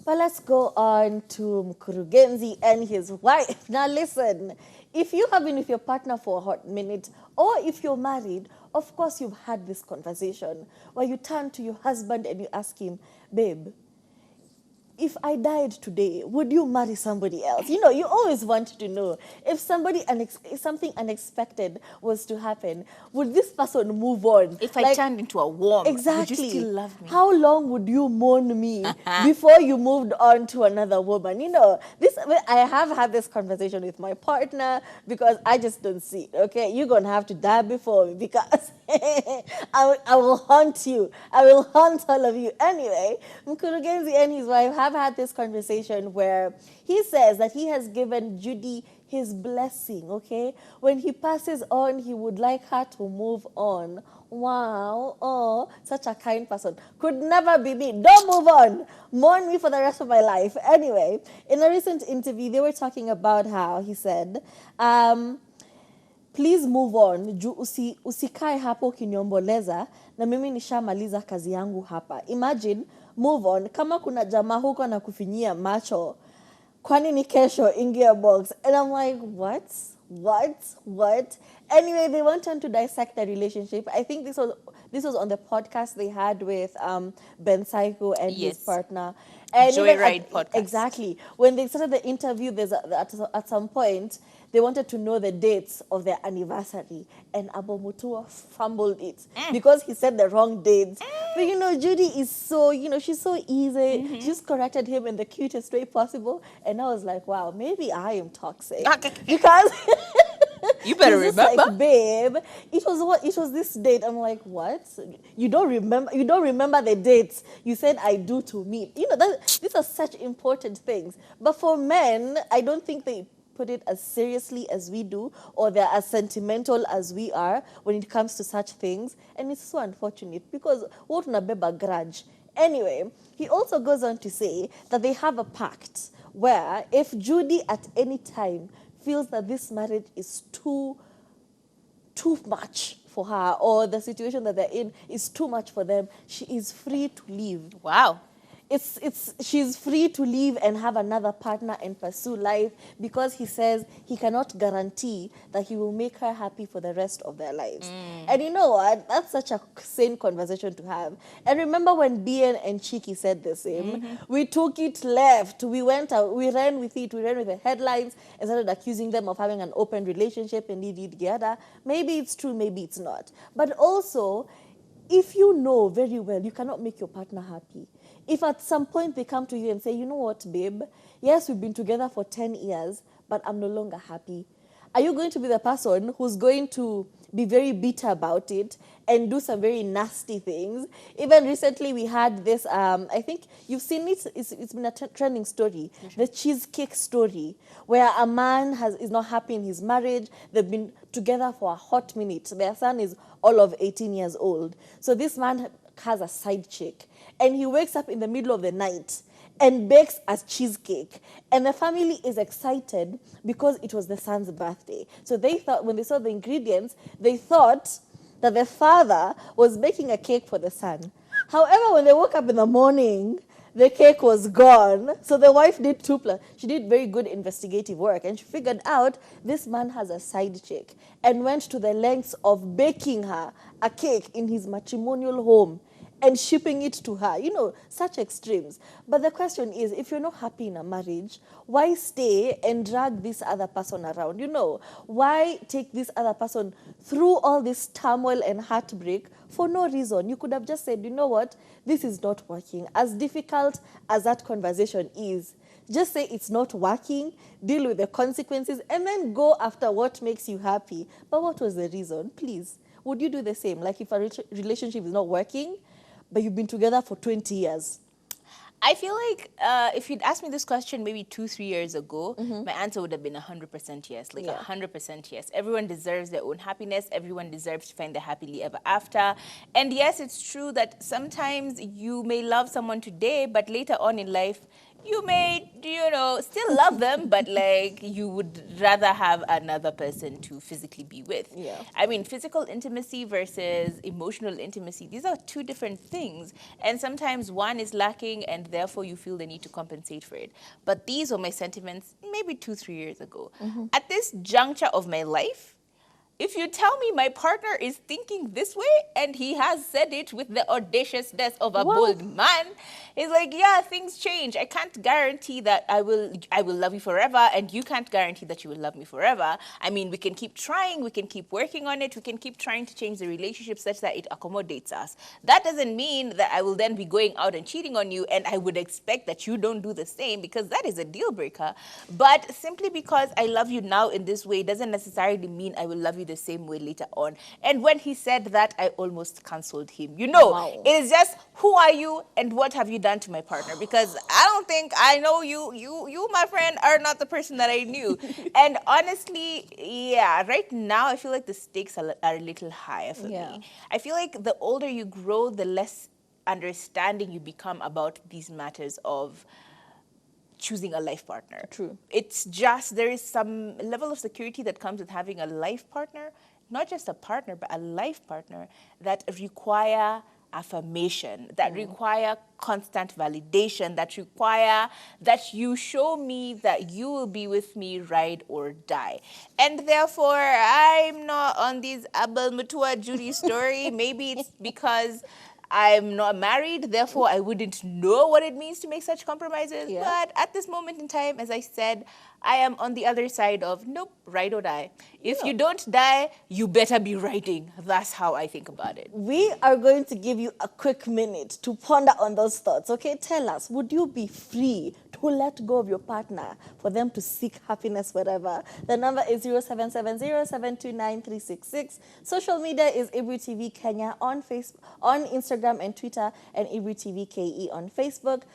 But let's go on to Mkurugenzi and his wife. Now listen, if you have been with your partner for a hot minute, or if you're married, of course you've had this conversation where you turn to your husband and you ask him, babe, if I died today, would you marry somebody else? You know, you always want to know if if something unexpected was to happen, would this person move on? If I turned into a worm, exactly, would you still love me? How long would you mourn me before you moved on to another woman? You know, I have had this conversation with my partner because I just don't see it. Okay, you're gonna have to die before me because I will haunt you. I will haunt all of you. Anyway, Mkurugenzi and his wife have had this conversation where he says that he has given Judy his blessing, okay? When he passes on, he would like her to move on. Wow, oh, such a kind person. Could never be me. Don't move on. Mourn me for the rest of my life. Anyway, in a recent interview, they were talking about how he said, please move on. Usikae hapo ukiniomboleza na mimi nishamaliza kazi yangu hapa. Imagine, move on. Kama kuna jamaa huko na kufinyia macho, kwani ni kesho ingia box. And I'm like, what? Anyway, they went on to dissect their relationship. I think this was on the podcast they had with Ben Saiko and his partner. And Joyride podcast. Exactly. When they started the interview, at some point, they wanted to know the dates of their anniversary. And Abel Mutua fumbled it because he said the wrong dates. But you know, Judy is so, she's so easy. She just corrected him in the cutest way possible. And I was like, wow, maybe I am toxic. Because you better remember. Like, babe, it was this date. I'm like, what? You don't remember the dates you said I do to me. You know, these are such important things. But for men, I don't think they put it as seriously as we do, or they're as sentimental as we are when it comes to such things. And it's so unfortunate because what nabeba grudge. Anyway, he also goes on to say that they have a pact where if Judy at any time feels that this marriage is too much for her, or the situation that they're in is too much for them, she is free to leave. Wow. She's free to leave and have another partner and pursue life, because he says he cannot guarantee that he will make her happy for the rest of their lives. And you know what? That's such a sane conversation to have. And remember when Bien and Chiki said the same? We took it left. We went out, we ran with it, we ran with the headlines and started accusing them of having an open relationship and yada. Maybe it's true, maybe it's not. But also, if you know very well you cannot make your partner happy, if at some point they come to you and say, you know what, babe, yes, we've been together for 10 years, but I'm no longer happy. Are you going to be the person who's going to be very bitter about it and do some very nasty things? Even recently we had this, I think you've seen it, it's been a trending story, the cheesecake story, where a man is not happy in his marriage. They've been together for a hot minute. Their son is all of 18 years old. So this man has a side chick, and he wakes up in the middle of the night and bakes a cheesecake. And the family is excited because it was the son's birthday. So they thought, when they saw the ingredients, they thought that the father was baking a cake for the son. However, when they woke up in the morning, the cake was gone. So the wife did she did very good investigative work, and she figured out this man has a side chick and went to the lengths of baking her a cake in his matrimonial home and shipping it to her. You know, such extremes. But the question is, if you're not happy in a marriage, why stay and drag this other person around? You know, why take this other person through all this turmoil and heartbreak for no reason? You could have just said, you know what, this is not working. As difficult as that conversation is, just say it's not working, deal with the consequences, and then go after what makes you happy. But what was the reason? Please, would you do the same? Like if a relationship is not working, but you've been together for 20 years. I feel like if you'd asked me this question maybe 2-3 years ago, my answer would have been 100% yes. Like 100% yes. Everyone deserves their own happiness. Everyone deserves to find their happily ever after. And yes, it's true that sometimes you may love someone today, but later on in life, you may, still love them, but like you would rather have another person to physically be with. Yeah. I mean, physical intimacy versus emotional intimacy, these are two different things. And sometimes one is lacking and therefore you feel the need to compensate for it. But these were my sentiments maybe 2-3 years ago. At this juncture of my life, if you tell me my partner is thinking this way and he has said it with the audaciousness of a Well, bold man, it's like, yeah, things change. I can't guarantee that I will love you forever, and you can't guarantee that you will love me forever. I mean, we can keep trying, we can keep working on it, we can keep trying to change the relationship such that it accommodates us. That doesn't mean that I will then be going out and cheating on you, and I would expect that you don't do the same, because that is a deal breaker. But simply because I love you now in this way doesn't necessarily mean I will love you the same way later on. And when he said that, I almost cancelled him. Wow. It is just, who are you and what have you done to my partner? Because I don't think I know you. You, my friend, are not the person that I knew. And honestly, yeah, right now I feel like the stakes are a little higher for Yeah. me. I feel like the older you grow, the less understanding you become about these matters of choosing a life partner. True. It's just, there is some level of security that comes with having a life partner, not just a partner, but a life partner that require affirmation, that require constant validation, that require that you show me that you will be with me ride or die. And therefore, I'm not on this Abel Mutua Judy story. Maybe it's because I'm not married, therefore I wouldn't know what it means to make such compromises. Yeah. But at this moment in time, as I said, I am on the other side of nope, ride or die. If you don't die, you better be riding. That's how I think about it. We are going to give you a quick minute to ponder on those thoughts, okay? Tell us, would you be free to let go of your partner for them to seek happiness wherever? The number is 0770-729-366. Social media is Ibri TV Kenya on Facebook, on Instagram and Twitter, and Ibri TV KE on Facebook.